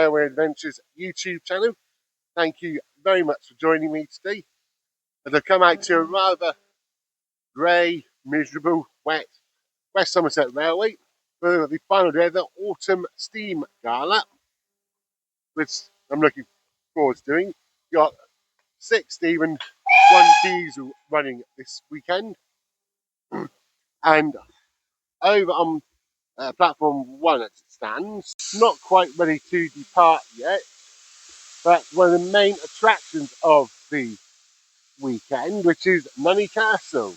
Railway Adventures YouTube channel. Thank you very much for joining me today. As I've come out to a rather grey, miserable, wet West Somerset Railway for the final day of the Autumn Steam Gala, which I'm looking forward to doing. Got 6 steam and 1 diesel running this weekend. And over on platform 1 as it stands, not quite ready to depart yet, but one of the main attractions of the weekend, which is Nunney Castle.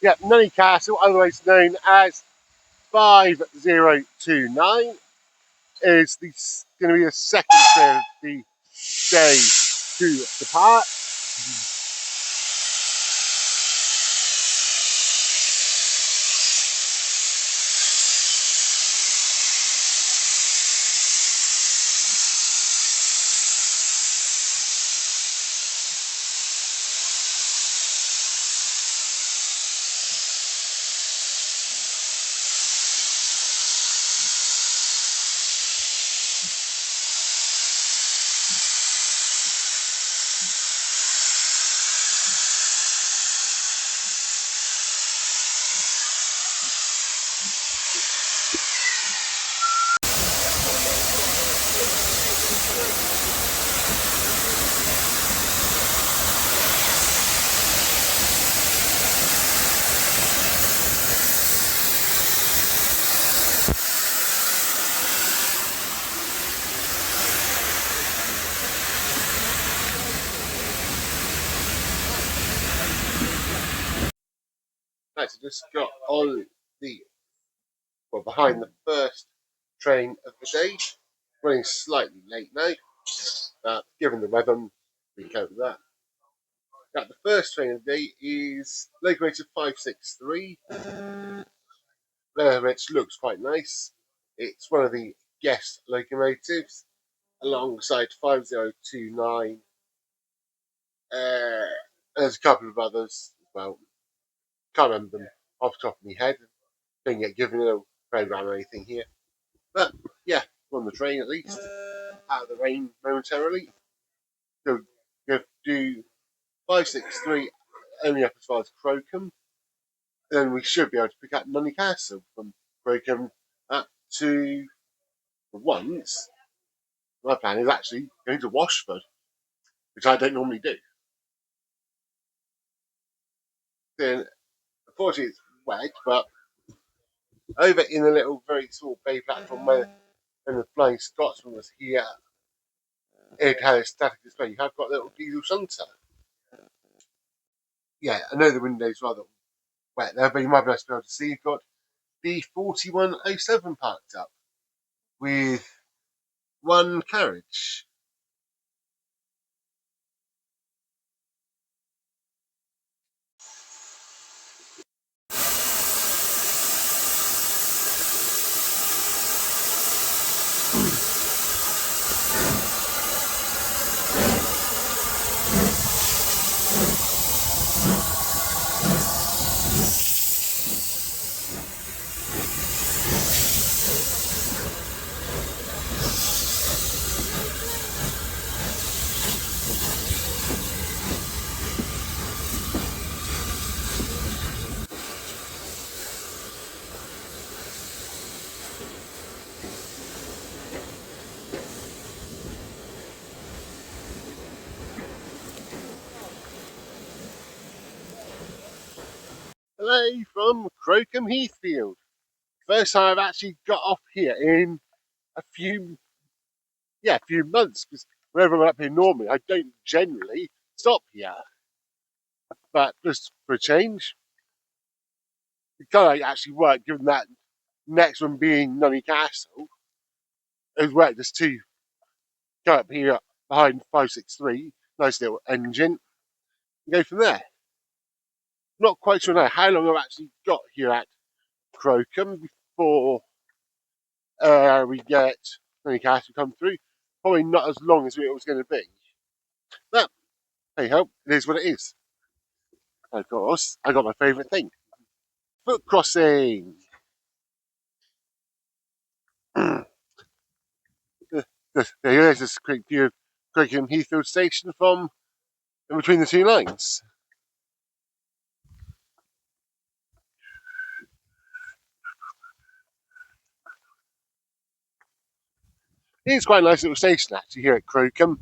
Yeah, Nunney Castle, otherwise known as 5029, is going to be the second train of the day to depart. Right, so just got on behind the first train of the day, running slightly late now, given the weather, we cope with that. Now, the first train of the day is Locomotive 563, which looks quite nice. It's one of the guest locomotives, alongside 5029. There's a couple of others as well. Can't remember them off the top of my head. Don't get given a program or anything here. But yeah, we're on the train at least. Out of the rain momentarily. So we're going to do 563 only up as far as Crocombe. Then we should be able to pick up Nunney Castle from Crocombe up to, for once, my plan is actually going to Washford, which I don't normally do. Then, unfortunately, it's wet, but over in a little very small bay platform where when the Flying Scotsman was here, it had a static display. You have got a little diesel shunter. Yeah, I know the window's rather wet there, but you might be able to see you've got the 4107 parked up with 1 carriage. Hello from Crocombe Heathfield. First time I've actually got off here in a few months, because wherever I'm up here normally, I don't generally stop here. But just for a change, it kind of actually worked, given that next one being Nunny Castle. It worked just to go up here behind 563, nice little engine, and go from there. Not quite sure now how long I've actually got here at Crocombe before we get Nunny Castle come through. Probably not as long as it was going to be. But hey ho, it is what it is. And of course, I got my favourite thing. Foot crossing. There's this quick view of Crocombe Heathfield Station from in between the two lines. It is quite a nice little station actually here at Crocombe.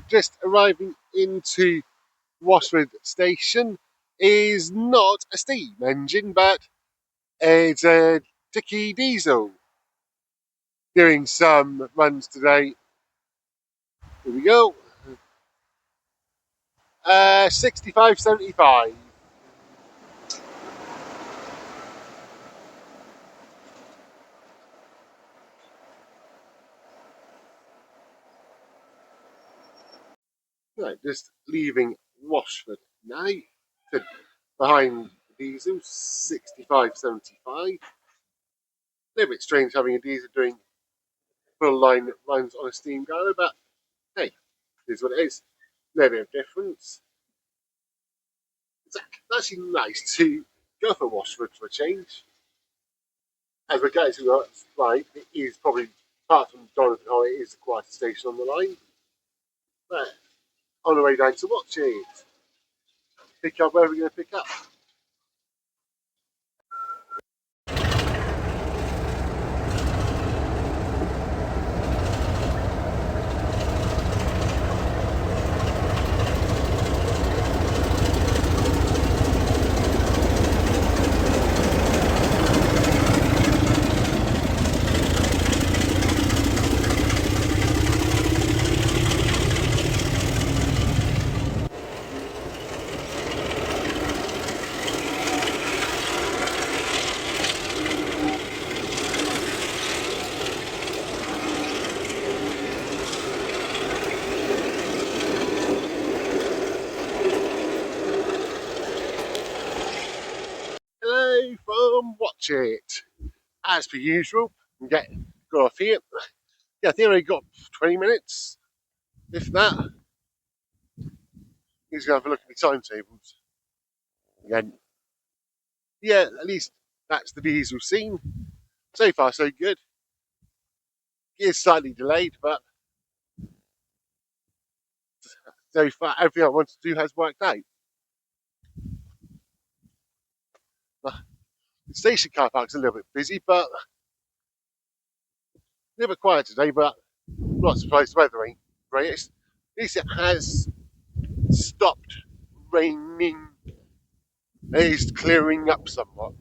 Just arriving into Washford Station is not a steam engine, but it's a Dicky diesel. Doing some runs today. Here we go. 65.75. Right, just leaving Washford now. Behind diesel, 65.75. A little bit strange having a diesel doing full line runs on a steam Gala, but hey, it is what it is. No bit of difference. It's actually nice to go for Washford for a change. As we're getting to the right, it is probably, apart from Jonathan Hall, it is the quietest station on the line. But on the way down to watch it, pick up where we're going to pick up. Hello from Watch It. As per usual, I'm getting got off here. Yeah, I think I only got 20 minutes, if that. He's going to have a look at the timetables again. Yeah, at least that's the diesel scene. So far, so good. It is slightly delayed, but so far, everything I wanted to do has worked out. The station car park's a little bit busy, but a little bit quiet today, but I'm not surprised the weather ain't greatest. At least it has stopped raining. It is clearing up somewhat.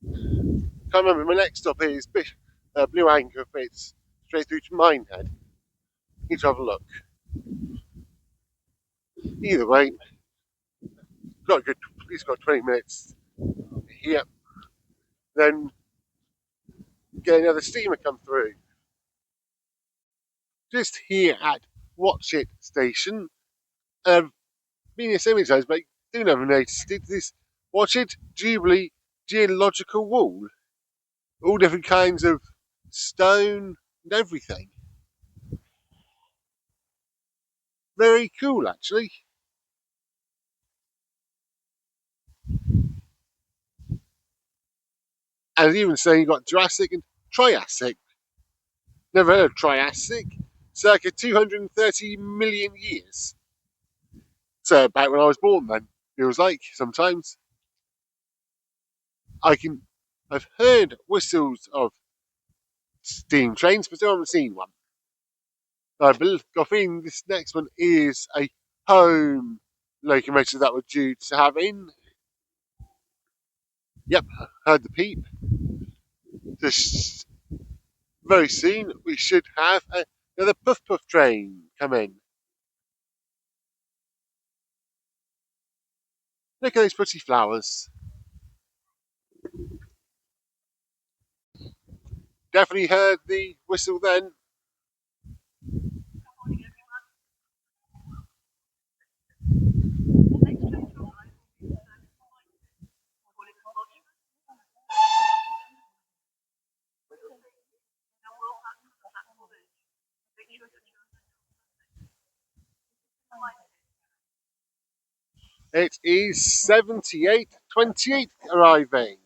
Can't remember, my next stop is Blue Anchor fits straight through to Minehead. Need to have a look. Either way, he's got 20 minutes here. Then get another steamer come through. Just here at Watch It Station. Been here so many times, but I do never noticed it. This Watch It Jubilee geological wall. All different kinds of stone and everything. Very cool, actually. And even saying you've got Jurassic and Triassic. Never heard of Triassic. Circa 230 million years. So about when I was born then, feels like sometimes. I've heard whistles of steam trains, but still haven't seen one. I feeling this next one is a home locomotive that we're due to have in. Yep, heard the peep. Just very soon we should have another puff puff train come in. Look at those pretty flowers. Definitely heard the whistle then. It is 78:28 arriving.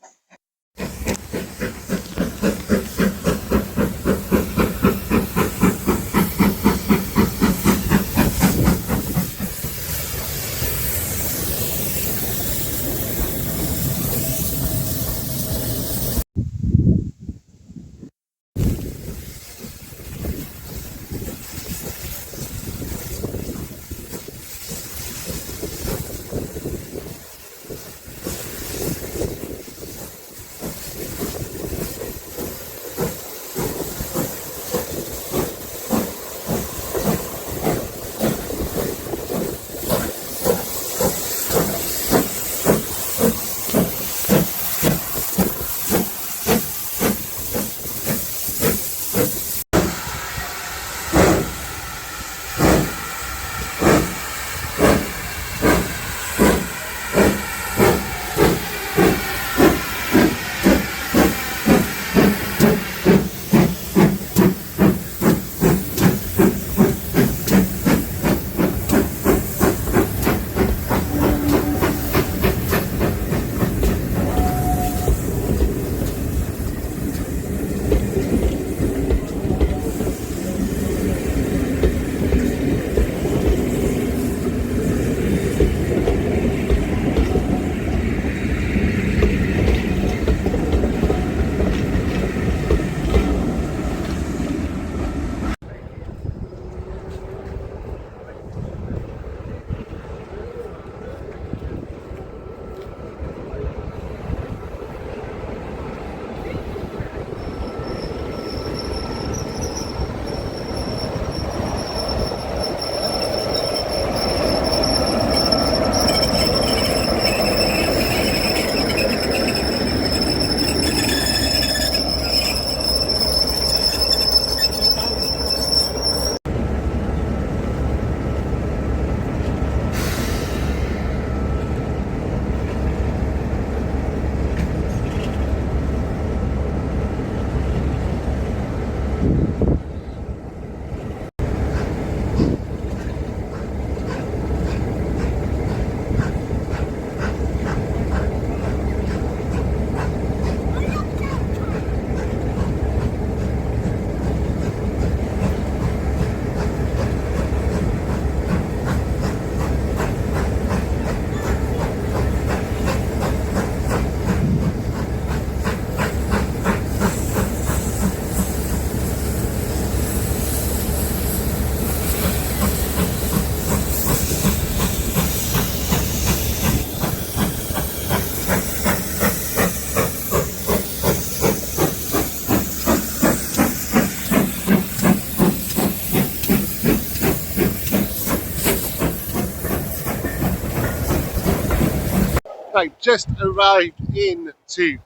Right, just arrived into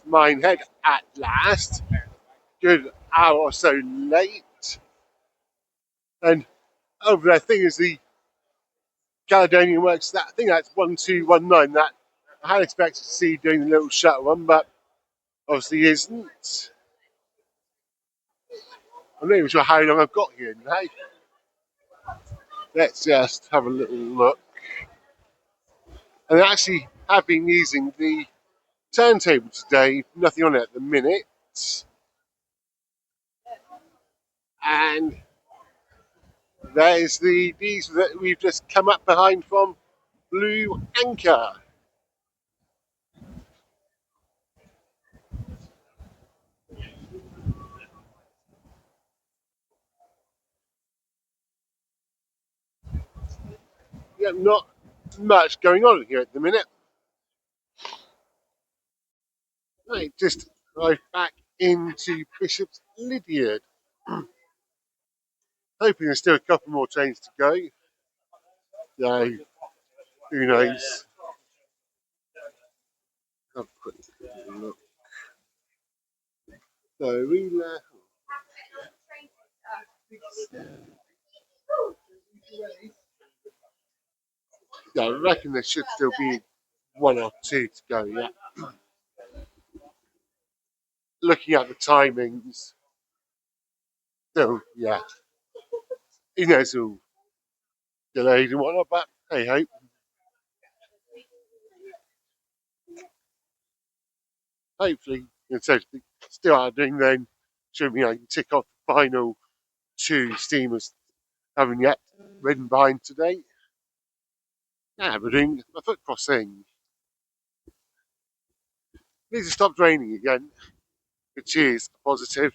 Minehead at last. Good hour or so late. And over there, thing is the Caledonian Works. That I think that's 1219. That I had expected to see doing the little shuttle one, but obviously isn't. I'm not even sure how long I've got here now. Let's just have a little look. And I actually have been using the turntable today. Nothing on it at the minute. And there's the diesel that we've just come up behind from Blue Anchor. Yeah, not much going on here at the minute. Right, just arrived back into Bishops Lydeard. Hoping there's still a couple more trains to go. So, who knows? Have a quick look. So, yeah, I reckon there should still be one or two to go, yeah. Looking at the timings, still, yeah. He knows all delayed and whatnot, but hey ho. Hopefully, instead of still out doing then, should mean I can tick off the final two steamers haven't yet ridden behind today. Yeah, we're doing a foot crossing. Needs to stop raining again, which is a positive.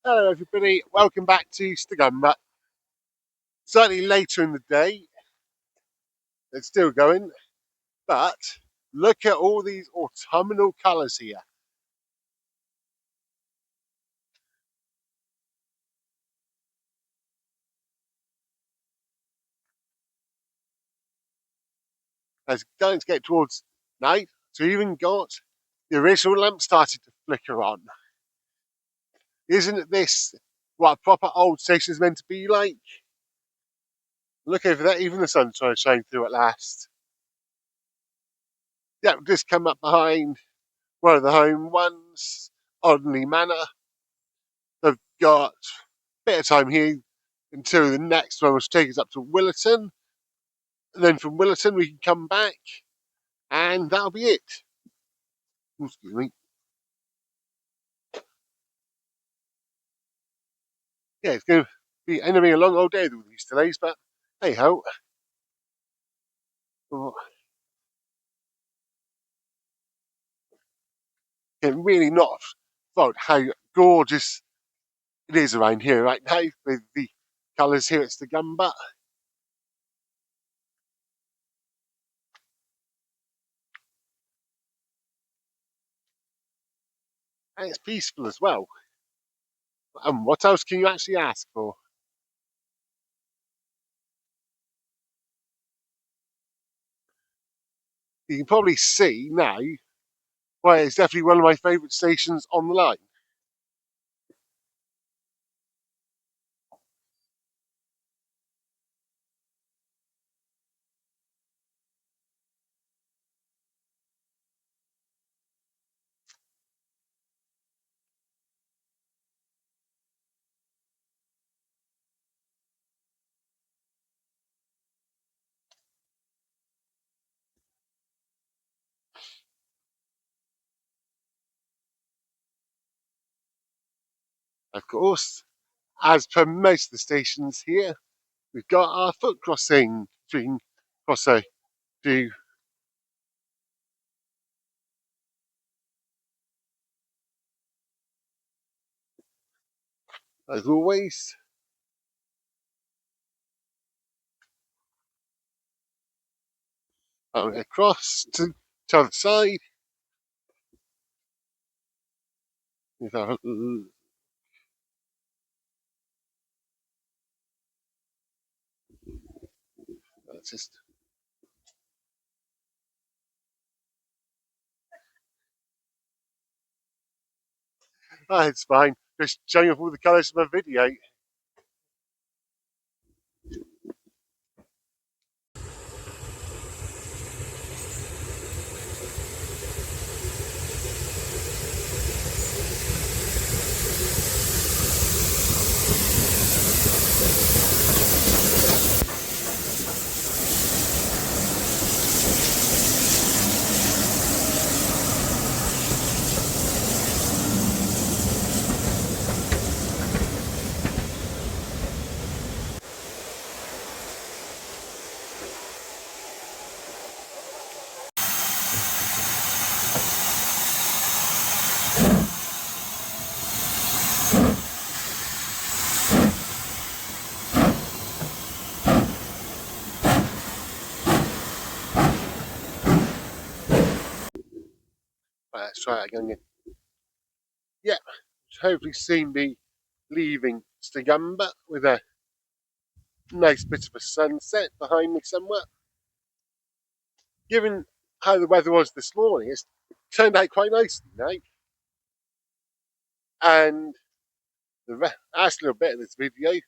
Hello everybody, welcome back to Stogumber. Slightly later in the day, it's still going, but look at all these autumnal colours here. As it's going to get towards night, so even got the original lamp started to flicker on. Isn't this what a proper old station is meant to be like? Look over there, even the sun's trying to shine through at last. Yeah, we've just come up behind one of the home ones, Audley Manor. They've got a bit of time here until the next one, which takes us up to Willerton. And then from Willerton we can come back, and that'll be it. Excuse me. Yeah, it's going to be ending a long old day with these delays, but hey ho. Oh, can really not fault how gorgeous it is around here right now with the colours here at Stogumber. And it's peaceful as well. And what else can you actually ask for? You can probably see now why it's definitely one of my favourite stations on the line. Of course, as per most of the stations here, we've got our foot crossing between Crosso to, as always, across to the other side. That's just, it's fine. Just showing off all the colours of my video. Right, let's try it again. Yeah, hopefully soon be leaving Stogumber with a nice bit of a sunset behind me somewhere. Given how the weather was this morning, it's turned out quite nicely now. And the last little bit of this video,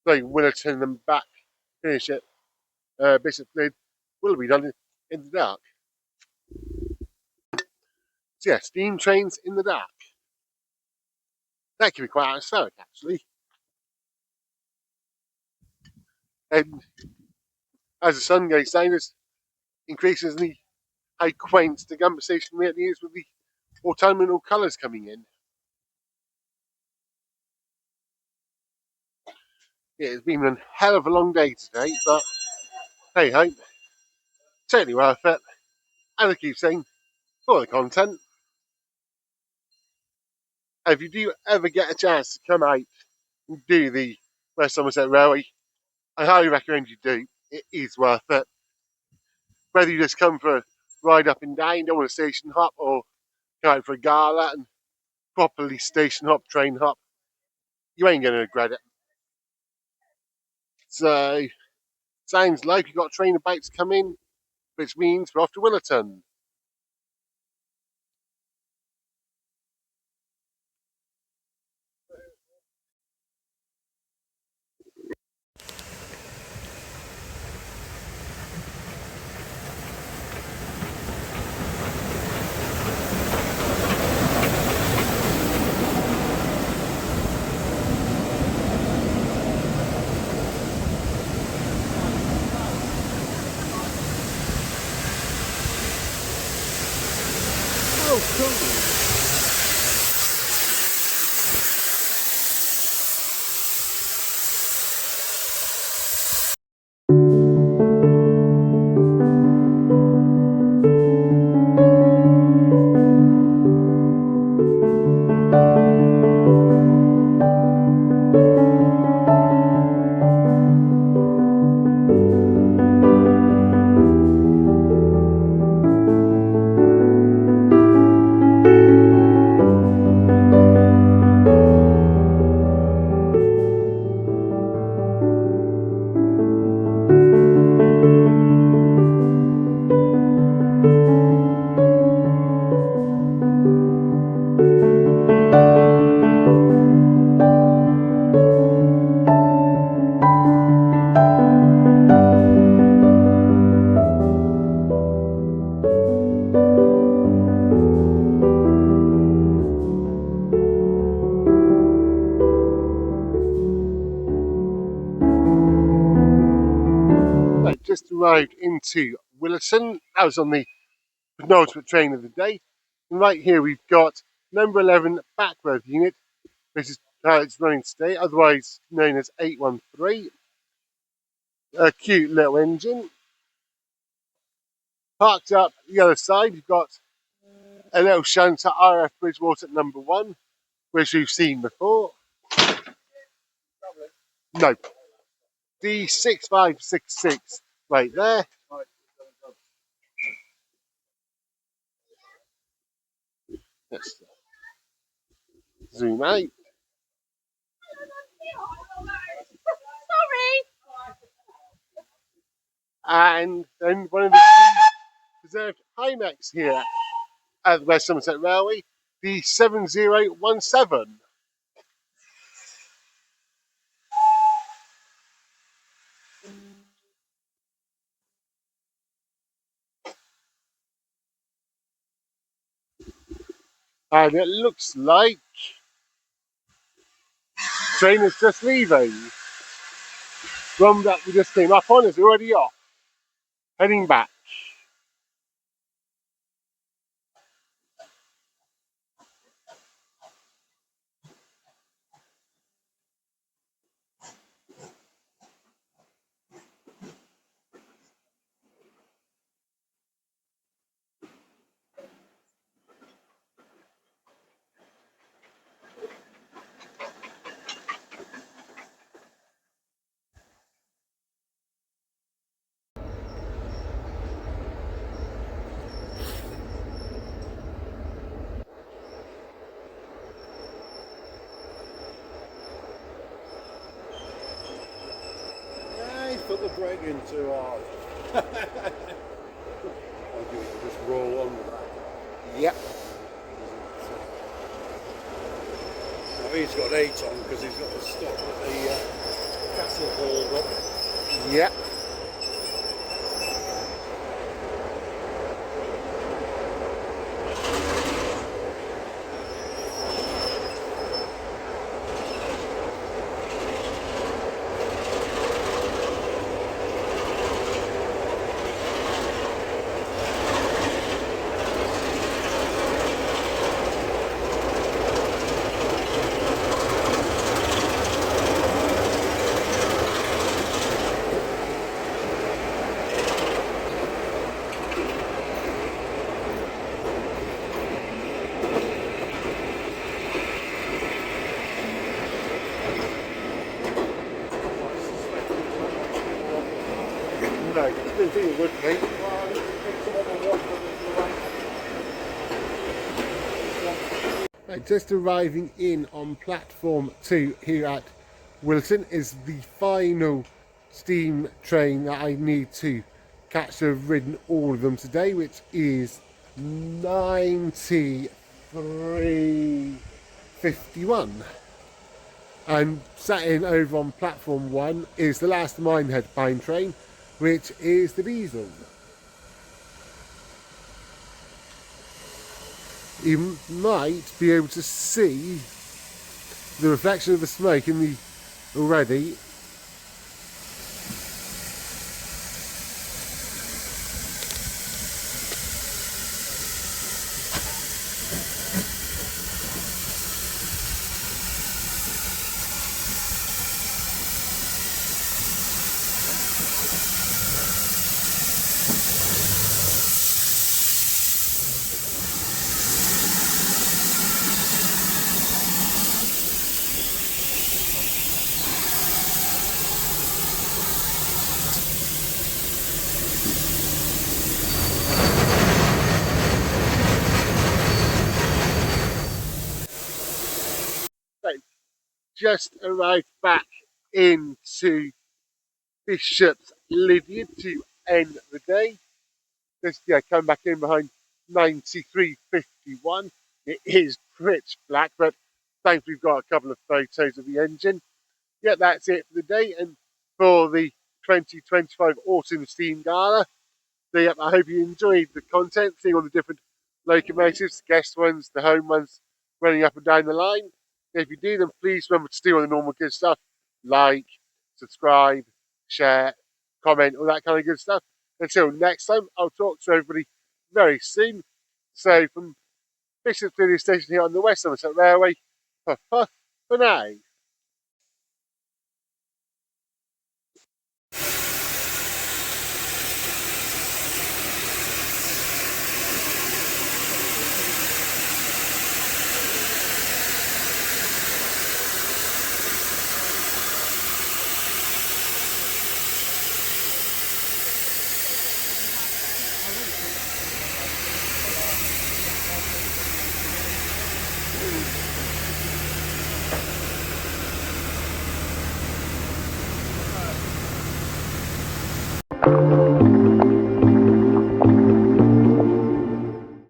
so Willerton and back, finish it. Bishops Lydeard will be done in the dark. So yeah, steam trains in the dark. That can be quite atmospheric actually. And as the sun goes down, it increases the how quaint the conversation really is with the autumnal colours coming in. Yeah, it's been a hell of a long day today, but hey ho, totally worth it. And I keep saying, for the content, if you do ever get a chance to come out and do the West Somerset Railway, I highly recommend you do. It is worth it. Whether you just come for a ride up and down, don't want a station hop, or come out for a gala and properly station hop, train hop, you ain't going to regret it. So, sounds like you've got a train about to come in, which means we're off to Willerton. just arrived into Willerton. That was on the penultimate train of the day. And right here we've got number 11 back row unit. This is how it's running today, otherwise known as 813. A cute little engine. Parked up the other side, you've got a little shunter RF Bridgewater at number 1, which we've seen before. No, D6566 right there. Let's zoom out. And then one of the key preserved Hymex here at the West Somerset Railway, the 7017. And it looks like the train is just leaving. One that we just came up on is already off, heading back. Yeah, he's put the brake in too hard. I'll just roll on with that. Yep. I think he's got 8 on because he's got the stop at the castle hold up. Yep. No, I didn't think it would be. Right, just arriving in on platform 2 here at Wilton is the final steam train that I need to catch. To have ridden all of them today, which is 9351. And sat in over on platform 1 is the last Minehead bound train, which is the diesel. You might be able to see the reflection of the smoke in the already. Just arrived back into Bishops Lydeard to end the day. Just come back in behind 9351. It is pitch black, but thankfully we've got a couple of photos of the engine. Yeah, that's it for the day and for the 2025 Autumn Steam Gala. So yeah, I hope you enjoyed the content, seeing all the different locomotives, the guest ones, the home ones running up and down the line. If you do, then please remember to do all the normal good stuff, like, subscribe, share, comment, all that kind of good stuff. Until next time, I'll talk to everybody very soon. So from Bishops Lydeard Station here on the West Somerset Railway, for now.